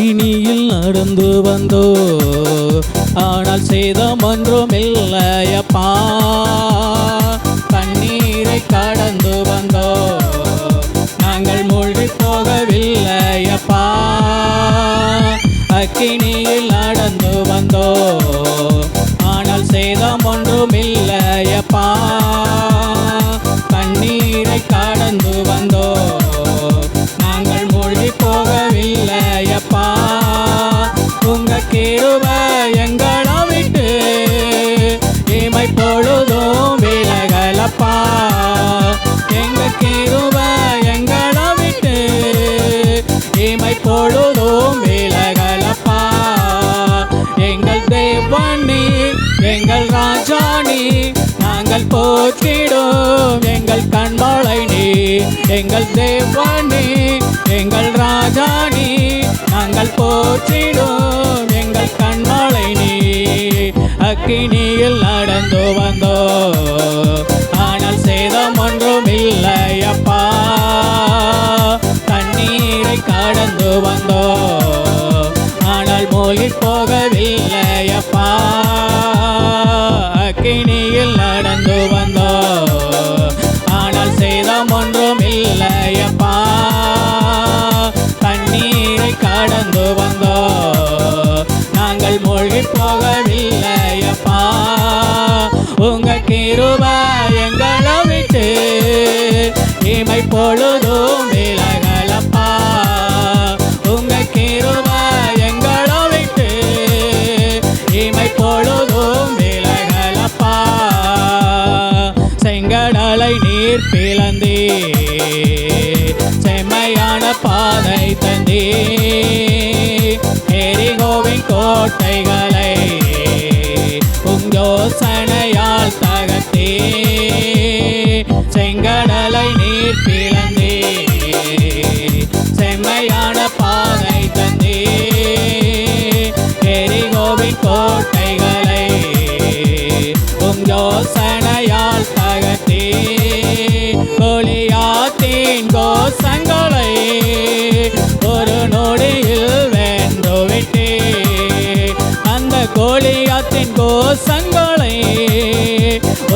அக்கினியில் நடந்து வந்தோ, ஆனால் சேதம் ஒன்றும் இல்லையப்பா. தண்ணீரை கடந்து வந்தோ, நாங்கள் மூழ்கி போகவில்லையப்பா. அக்கினியில் நடந்து வந்தோ, ஆனால் சேதம் ஒன்றும் இல்லையப்பா. தண்ணீரை கடந்து வந்தோ, நாங்கள் மூழ்கி போகவில்லையப்பா. உங்க கிருபை எங்களை விட்டு இமை பொழுதும் விலகலப்பா. எங்க கிருபை எங்களை விட்டு இமை பொழுதும் விலகலப்பா. எங்கள் தேவனே எங்கள் ராஜானி, நாங்கள் போற்றிடும் எங்கள் கண்மலை நீ. எங்கள் தேவனே எங்கள் ராஜானி, நாங்கள் போற்றிடும் எங்கள் கண்மலை நீ. அக்கினியில் நடந்து வந்தோ, ஆனால் சேதம் ஒன்றும் இல்லையப்பா. தண்ணீரை கடந்து வந்தோ, ஆனால் மூழ்கி போகவில்லையப்பா. அக்கினியில் நடந்து வந்தோ, ஆனால் சேதம் ஒன்றும் இல்லையப்பா. தண்ணீரை கடந்து வந்தோ, நாங்கள் மூழ்கி போகவில்லையப்பா. உங்க கிருபை எங்களை விட்டு இமை பொழுதும் விலகலப்பா. உங்க கிருபை எங்களை விட்டு இமை பொழுதும் விலகலப்பா. செங்கடலை நீர் பிளந்தே, செம்மையான பாதை தந்தே. எரிகோவின் கோட்டைகளை யோசனையால் தகர்த்தே. செங்கடலை நீர் பிளந்தே, செம்மையான பாதை தந்தே. எரிகோவின் கோட்டைகளை யோசனையால் தகர்த்தே. கோலியாத்தின் கோசங்களை ஒரு நொடியில் வென்றுவிட்டே. அந்த கோலியாத்தின் கோசங்களை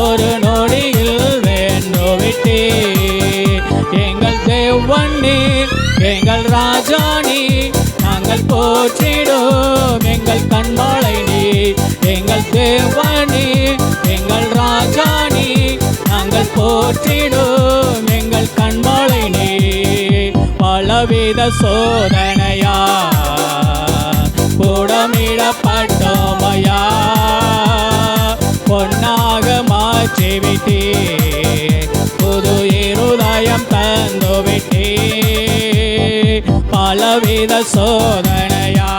ஒரு நொடியில் வென்றுவிட்டே. எங்கள் தேவனே எங்கள் ராஜானி, நாங்கள் போற்றிடும் எங்கள் கண்மலை நீ. எங்கள் தேவனே எங்கள் ராஜானி, நாங்கள் போற்றிடும் எங்கள் கண்மலை நீ. பலவித சோதனையா புடமிடப்பட்டோமையா, பொன்னாக மாற்றிவிட்டே. புது இருதயம் தந்துவிட்டே. பலவித சோதனையா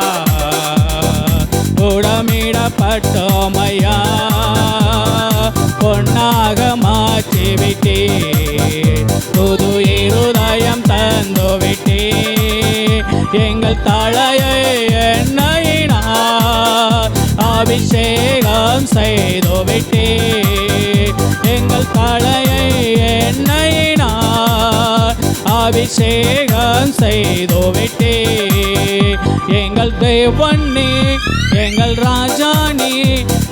புடமிடப்பட்டோமையா, பொன்னாக மாற்றிவிட்டே. புது இருதயம் தந்துவிட்டே. எங்கள் தலையை எண்ணெயினால் அபிஷேகம் செய்துவிட்டே. எங்கள் தலையை எண்ணெயினால் அபிஷேகம் செய்துவிட்டே. எங்கள் தேவனே எங்கள் ராஜானி,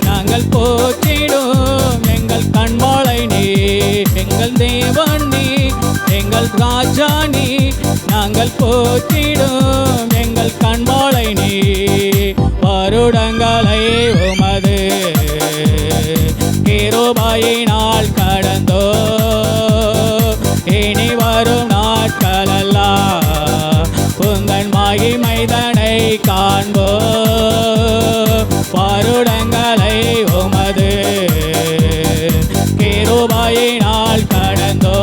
நாங்கள் போற்றிடும் எங்கள் கண்மலை நீ. எங்கள் தேவனே எங்கள் ராஜானி, நாங்கள் போற்றிடும் எங்கள் கண்மலை நீ. வருடங்களை உமது கிருபையினால் கடந்தோ, இனி வரும் நாட்களெல்லாம் உங்கள் மகிமைதனை காண்போ. வருடங்களை உமது கிருபையினால் கடந்தோ,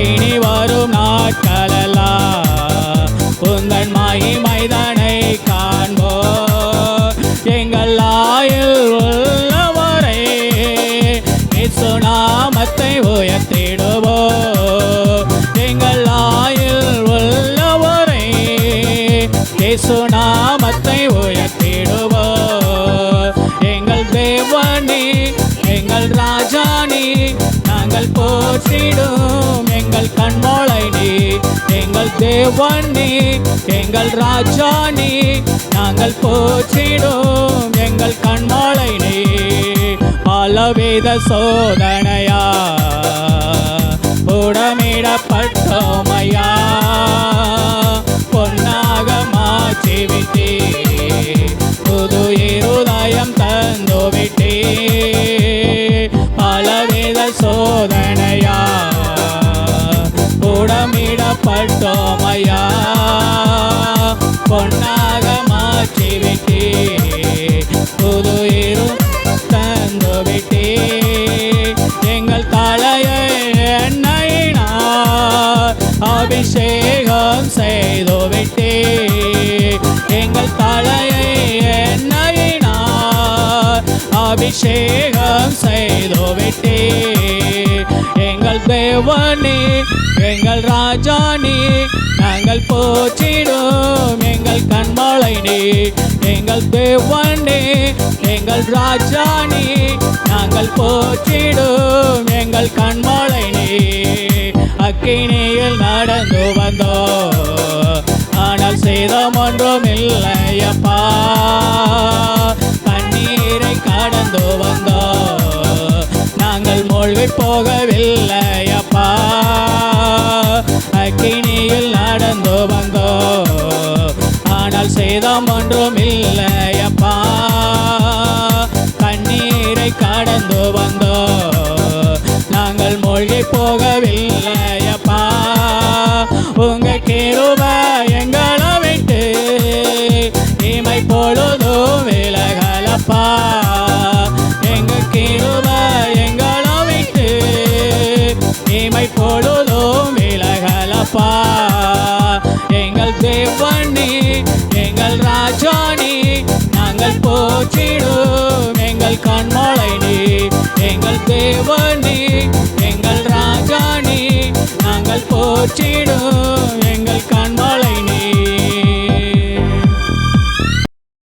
இனி வரும் நாட்களெல்லாம் உங்கள் மகிமைதனை காண்போ. எங்கள் ஆயுள் உள்ளவரை இயேசு நாமத்தை உயர்த்திடுவோ. எங்கள் ஆயுள் உள்ளவரை இயேசு நாமத்தை உயர்த்திடுவோ. எங்கள் தேவனே எங்கள் ராஜானி, நாங்கள் நாங்கள் போற்றிடும் எங்கள் கண்மலை நீ, எங்கள் தேவன் நீ, எங்கள் ராஜா நீ, நாங்கள் போற்றிடும் எங்கள் கண்மலை நீ. பலவித சோதனையா புடமிடப்பட்டோமையா, பொன்னாக மாற்றிவிட்டே, புது இருதயம் தந்துவிட்டே. பலவித சோதனையா புடமிடப்பட்டோமையா, பொன்னாக மாற்றிவிட்டே, புது இரு தந்துவிட்டே. எங்கள் தலையை எண்ணெயினால் அபிஷேகம் செய்துவிட்டே, எங்கள் தலையை எண்ணெயினால் அபிஷேகம் செய்துவிட்டே. எங்கள் தேவனே எங்கள் ராஜா நீ, நாங்கள் போற்றிடும் எங்கள் கண்மலை நீ, எங்கள் தேவனே எங்கள் ராஜா நீ, நாங்கள் போற்றிடும் எங்கள் கண்மலை நீ. அக்கினியில் நடந்து வந்தோ, ஆனால் சேதம் ஒன்றும் இல்லையப்பா. தண்ணீரை கடந்து வந்தோ, நாங்கள் மூழ்கி போகவில்லையப்பா. அக்கினியில் நடந்து வந்தோ, ஆனால் சேதம் ஒன்றும் இல்லையப்பா. தண்ணீரை கடந்து வந்தோ, நாங்கள் மூழ்கி போகவில்லையப்பா. உங்க கிருபை எங்களை விட்டு இமை பொழுதும் விலகலப்பா. எங்க கிருபை எங்களை விட்டு இமை பொழுதும் விலகலப்பா. எங்கள் தேவனே எங்கள் ராஜா நீ, நாங்கள் போற்றிடும் எங்கள் கண்மலை நீ, எங்கள் தேவனே எங்கள் ராஜா நீ, நாங்கள் போற்றிடும் எங்கள் கண்